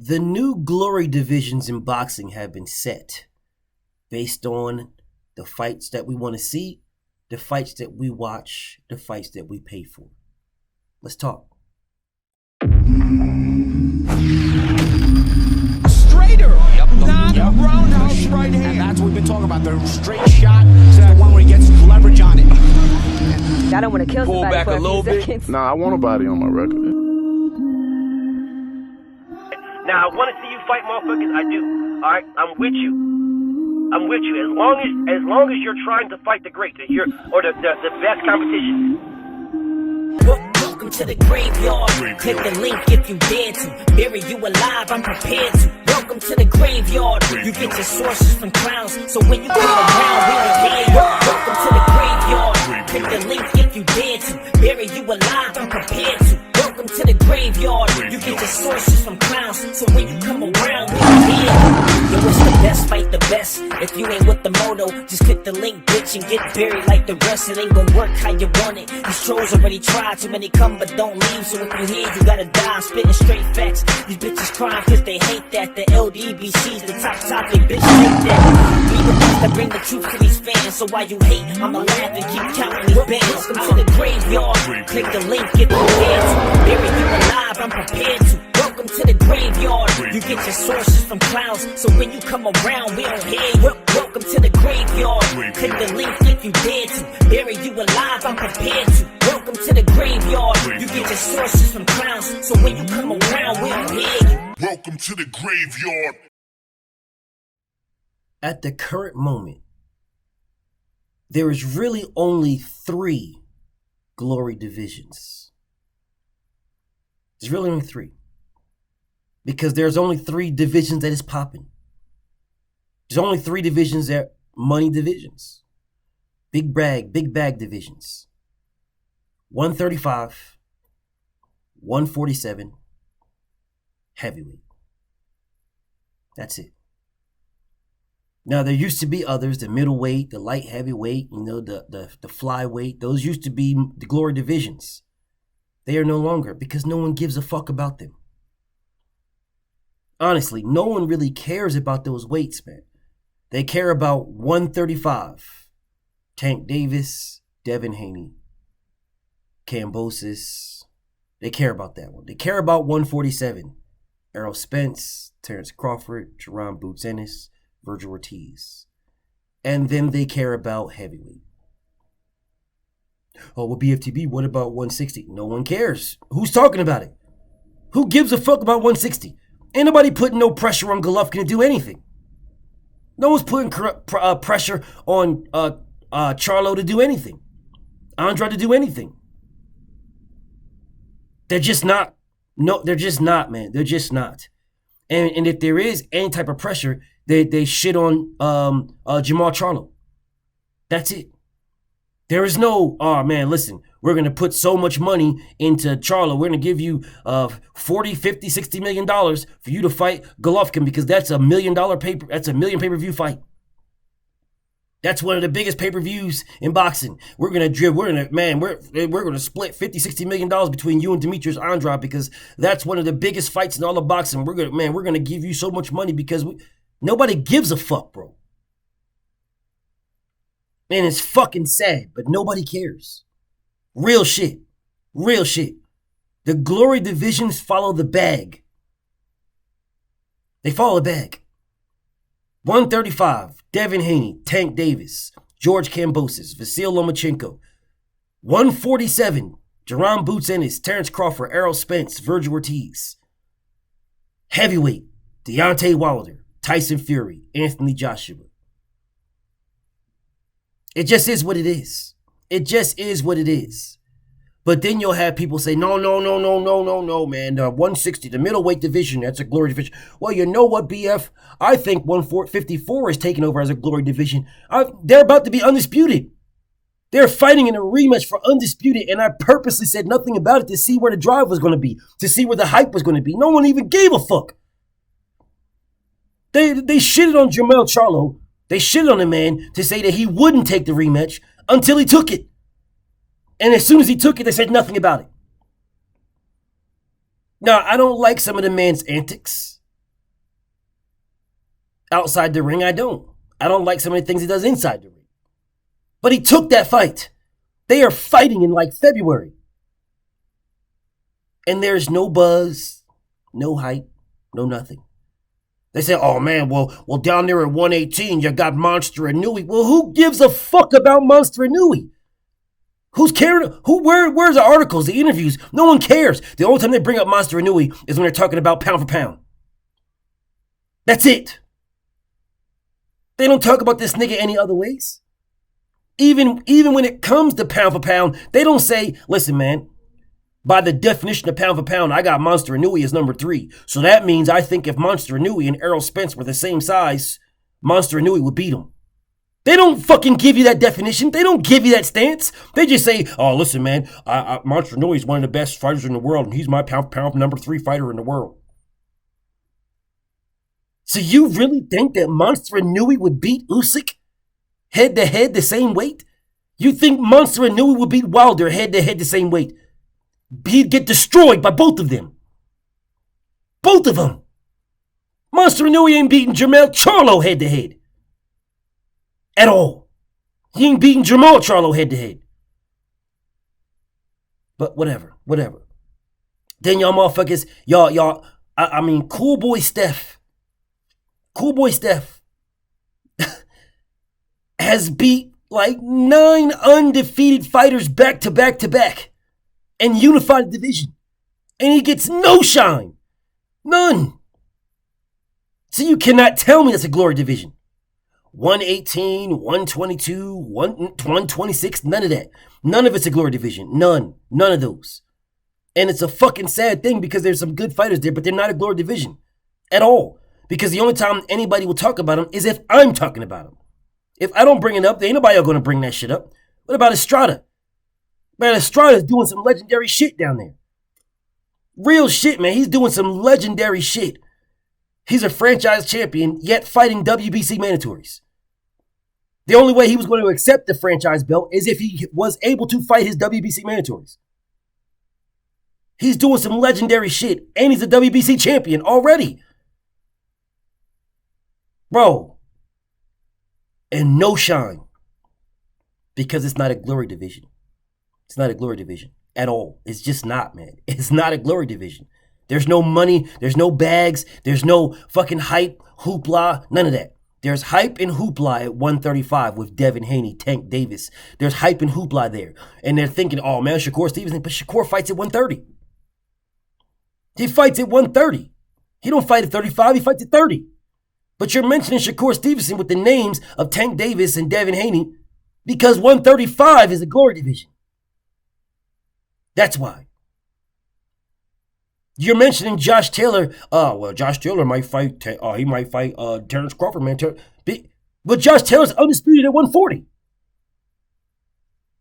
The new glory divisions in boxing have been set based on the fights that we want to see, the fights that we watch, the fights that we pay for. Let's talk. Straighter, not roundhouse right hand. And that's what we've been talking about. The straight shot is the one where he gets leverage on it. I don't want to kill Pull somebody back for a little bit. seconds. Nah, I want a body on my record. Now, I want to see you fight motherfuckers. I do. All right? I'm with you. I'm with you. As long as you're trying to fight the great, the best competition. Welcome to the graveyard. Click the link if you dare to. Bury you alive, I'm prepared to. Welcome to the graveyard. You get your sources from clowns, so when you come around, we don't hear you. Welcome to the graveyard. Click the link if you dare to. Bury you alive, I'm prepared to. Welcome to the graveyard. You get your sources from clowns, so when you come around, we don't hear you. Yo, it's the best, fight the best. If you ain't with the moto, just click the link, bitch, and get buried like the rest. It ain't gonna work how you want it. These trolls already tried, too many come but don't leave. So if you hear, you gotta die. I'm spitting straight facts. These bitches crying cause they hate that. The LDBC's the top topic, bitch, hate that. We the ones that bring the truth to these fans. So while you hate, I'ma laugh and keep counting these bands. Welcome to the graveyard. Click the link, get the dance. Bury you alive, I'm prepared to. Welcome to the graveyard. You get your sources from clowns, so when you come around, we don't hear you. Welcome to the graveyard. Click the link if you dare to. Bury you alive, I'm prepared to. Welcome to the graveyard. You get your sources from clowns, so when you come around, we don't hear you. Welcome to the graveyard. At the current moment, there is really only 3 glory divisions. There's really only 3. Because there's only 3 divisions that is popping. There's only 3 divisions that money divisions. Big bag divisions. 135, 147, heavyweight. That's it. Now there used to be others, the middleweight, the light heavyweight, the flyweight. Those used to be the glory divisions. They are no longer because no one gives a fuck about them. Honestly, no one really cares about those weights, man. They care about 135. Tank Davis, Devin Haney, Kambosos. They care about that one. They care about 147. Errol Spence, Terrence Crawford, Jerron Boots Ennis, Virgil Ortiz. And then they care about heavyweight. Oh, well, BFTB, what about 160? No one cares. Who's talking about it? Who gives a fuck about 160? Ain't nobody putting no pressure on Golovkin to do anything. No one's putting pressure on Charlo to do anything. Andrade to do anything. They're just not. No, they're just not, man. They're just not. And if there is any type of pressure, they shit on Jamal Charlo. That's it. There is no, oh man, listen, we're going to put so much money into Charlo. We're going to give you $40, $50, $60 million for you to fight Golovkin because that's $1 million pay-per-view fight. That's one of the biggest pay-per-views in boxing. We're going to split $50, $60 million between you and Demetrius Andrade because that's one of the biggest fights in all of boxing. We're going to give you so much money because nobody gives a fuck, bro. Man, it's fucking sad, but nobody cares. Real shit. Real shit. The glory divisions follow the bag. They follow the bag. 135, Devin Haney, Tank Davis, George Kambosos, Vasyl Lomachenko. 147, Jerron Boots Ennis, Terrence Crawford, Errol Spence, Virgil Ortiz. Heavyweight, Deontay Wilder, Tyson Fury, Anthony Joshua. It just is what it is. It just is what it is. But then you'll have people say, no, man. 160, the middleweight division, that's a glory division. Well, you know what, BF? I think 154 is taking over as a glory division. They're about to be undisputed. They're fighting in a rematch for undisputed, and I purposely said nothing about it to see where the drive was going to be, to see where the hype was going to be. No one even gave a fuck. They shitted on Jermell Charlo. They shitted on the man to say that he wouldn't take the rematch until he took it. And as soon as he took it, they said nothing about it. Now, I don't like some of the man's antics. Outside the ring, I don't. I don't like some of the things he does inside the ring. But he took that fight. They are fighting in like February. And there's no buzz, no hype, no nothing. They say, oh man, well down there at 118, you got Monster Inouye. Well, who gives a fuck about Monster Inouye? Who's caring? Where's the articles, the interviews? No one cares. The only time they bring up Monster Inouye is when they're talking about pound for pound. That's it. They don't talk about this nigga any other ways. Even when it comes to pound for pound, they don't say, listen, man, by the definition of pound for pound, I got Monster Inouye as number 3. So that means I think if Monster Inouye and Errol Spence were the same size, Monster Inouye would beat him. They don't fucking give you that definition. They don't give you that stance. They just say, oh, listen, man, Monster Inouye is one of the best fighters in the world, and he's my pound for pound number 3 fighter in the world. So you really think that Monster Inouye would beat Usyk head-to-head the same weight? You think Monster Inouye would beat Wilder head-to-head the same weight? He'd get destroyed by both of them. Both of them. Monster Inouye ain't beating Jermell Charlo head-to-head. At all. He ain't beating Jamal Charlo head-to-head. But whatever. Then y'all motherfuckers, I mean, Cool Boy Steph has beat like 9 undefeated fighters back to back to back and unified the division. And he gets no shine. None. So you cannot tell me that's a glory division. 118, 122, 126, none of that. None of it's a glory division. None of those. And it's a fucking sad thing because there's some good fighters there, but they're not a glory division at all. Because the only time anybody will talk about them is if I'm talking about them. If I don't bring it up, there ain't nobody going to bring that shit up. What about Estrada? Man, Estrada's doing some legendary shit down there. Real shit, man. He's doing some legendary shit. He's a franchise champion, yet fighting WBC mandatories. The only way he was going to accept the franchise belt is if he was able to fight his WBC mandatories. He's doing some legendary shit, and he's a WBC champion already. Bro. And no shine. Because it's not a glory division. It's not a glory division at all. It's just not, man. It's not a glory division. There's no money. There's no bags. There's no fucking hype, hoopla, none of that. There's hype and hoopla at 135 with Devin Haney, Tank Davis. There's hype and hoopla there. And they're thinking, oh man, Shakur Stevenson, but Shakur fights at 130. He fights at 130. He don't fight at 35, he fights at 30. But you're mentioning Shakur Stevenson with the names of Tank Davis and Devin Haney because 135 is a glory division. That's why. You're mentioning Josh Taylor. Josh Taylor might fight. He might fight Terrence Crawford, man. But Josh Taylor's undisputed at 140.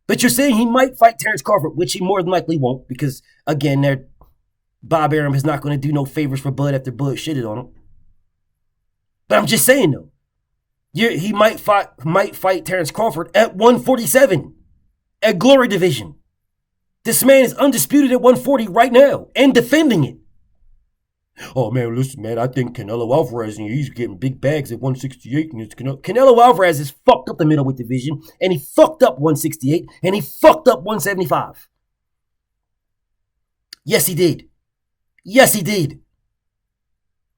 But you're saying he might fight Terrence Crawford, which he more than likely won't, because again, Bob Arum is not going to do no favors for Bud after Bud shitted on him. But I'm just saying though, he might fight Terrence Crawford at 147 at Glory Division. This man is undisputed at 140 right now and defending it. Oh man, listen, man, I think Canelo Alvarez, he's getting big bags at 168. And it's Canelo Alvarez has fucked up the middleweight division, and he fucked up 168, and he fucked up 175. Yes, he did. Yes, he did.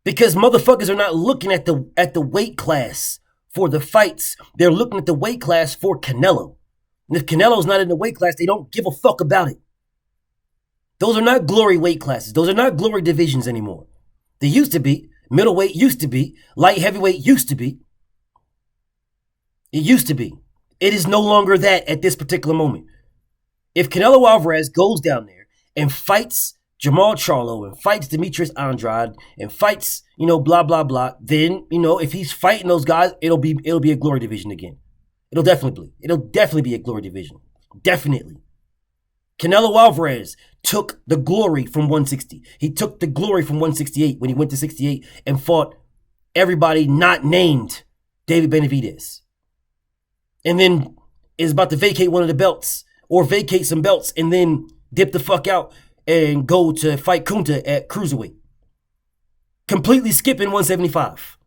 Because motherfuckers are not looking at the weight class for the fights. They're looking at the weight class for Canelo. And if Canelo's not in the weight class, they don't give a fuck about it. Those are not glory weight classes. Those are not glory divisions anymore. They used to be. Middleweight used to be. Light heavyweight used to be. It used to be. It is no longer that at this particular moment. If Canelo Alvarez goes down there and fights Jamal Charlo and fights Demetrius Andrade and fights, blah, blah, blah, then, if he's fighting those guys, it'll be a glory division again. It'll definitely be a glory division. Definitely. Canelo Alvarez took the glory from 160. He took the glory from 168 when he went to 68 and fought everybody not named David Benavidez. And then is about to vacate one of the belts or vacate some belts and then dip the fuck out and go to fight Kunta at cruiserweight. Completely skipping 175.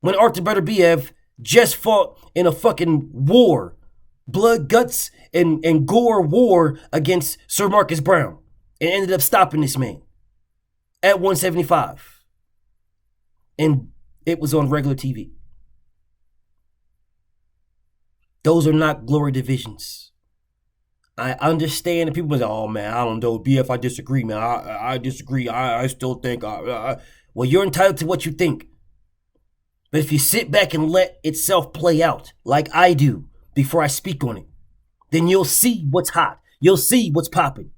When Artur Beterbiev just fought in a fucking war, blood, guts, and gore war against Sir Marcus Brown and ended up stopping this man at 175. And it was on regular TV. Those are not glory divisions. I understand that people say, oh man, I don't know, BF, I disagree, man. I disagree. I still think, well, you're entitled to what you think. But if you sit back and let itself play out, like I do, before I speak on it, then you'll see what's hot. You'll see what's popping.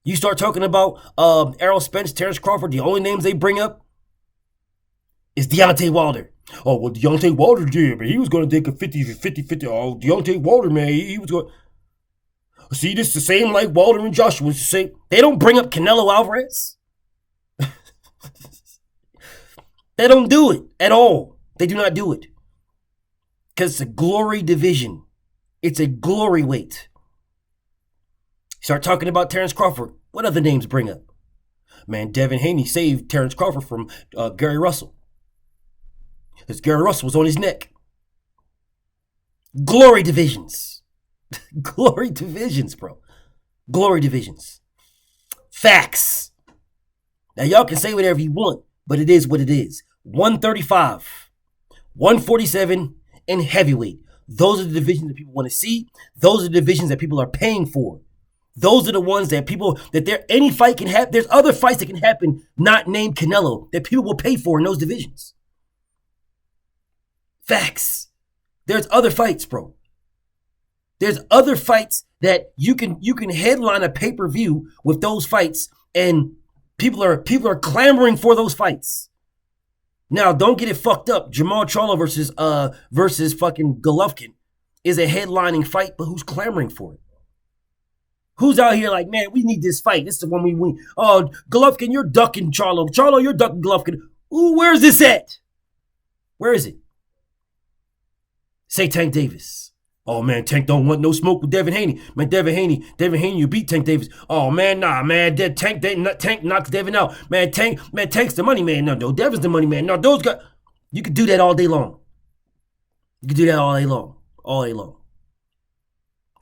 You start talking about Errol Spence, Terrence Crawford, the only names they bring up is Deontay Wilder. Oh, well, Deontay Wilder did, but he was going to take a 50-50. Oh, Deontay Wilder, man, he was going. See, this is the same like Wilder and Joshua. It's the same. They don't bring up Canelo Alvarez. They don't do it at all. They do not do it. Because it's a glory division. It's a glory weight. Start talking about Terrence Crawford. What other names bring up? Man, Devin Haney saved Terrence Crawford from Gary Russell. Because Gary Russell was on his neck. Glory divisions. Glory divisions, bro. Glory divisions. Facts. Now, y'all can say whatever you want, but it is what it is. 135, 147, and heavyweight. Those are the divisions that people want to see. Those are the divisions that people are paying for. Those are the ones that people, any fight can happen. There's other fights that can happen not named Canelo that people will pay for in those divisions. Facts. There's other fights, bro. There's other fights that you can headline a pay-per-view with those fights, and people are clamoring for those fights. Now, don't get it fucked up. Jamal Charlo versus fucking Golovkin is a headlining fight, but who's clamoring for it? Who's out here like, man, we need this fight. This is the one we win. Oh, Golovkin, you're ducking Charlo. Charlo, you're ducking Golovkin. Ooh, where's this at? Where is it? Say Tank Davis. Oh, man, Tank don't want no smoke with Devin Haney. Man, Devin Haney, you beat Tank Davis. Oh, man, nah, man, Tank knocks Devin out. Tank's the money man. No, Devin's the money man. No, those guys. You could do that all day long. You could do that all day long.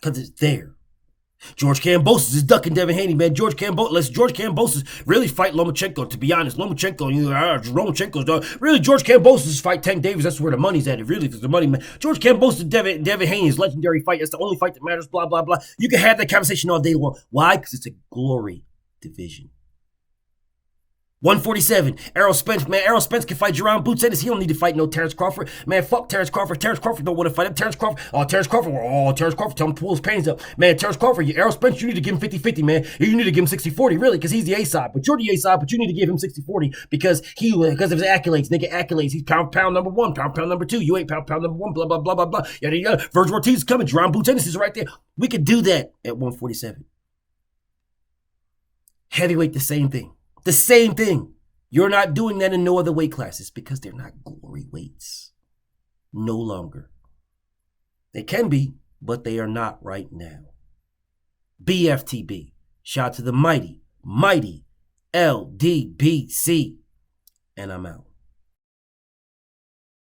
Because it's there. George Kambosos is ducking Devin Haney, man. George Kambosos really fight Lomachenko, to be honest. Lomachenko's really George Kambosos fight Tank Davis. That's where the money's at. It really is the money, man. George Kambosos, Devin Haney's legendary fight. That's the only fight that matters, blah, blah, blah. You can have that conversation all day long. Why? Because it's a glory division. 147, Errol Spence. Man, Errol Spence can fight Jerome Boots Ennis. He don't need to fight no Terrence Crawford. Man, fuck Terrence Crawford. Terrence Crawford don't want to fight him. Terrence Crawford, tell him to pull his pains up. Man, Terrence Crawford, Errol Spence, you need to give him 50-50, man. You need to give him 60-40, really, because he's the A-side. But you're the A-side, but you need to give him 60-40 because of his accolades. Nigga, accolades. He's pound number one, pound number two. You ain't pound number one, blah, blah, blah, blah, blah. Yada, yada. Virgil Ortiz is coming. Jerome Boots Ennis is right there. We could do that at 147. Heavyweight, the same thing. The same thing. You're not doing that in no other weight classes because they're not glory weights. No longer. They can be, but they are not right now. BFTB. Shout out to the mighty LDBC. And I'm out.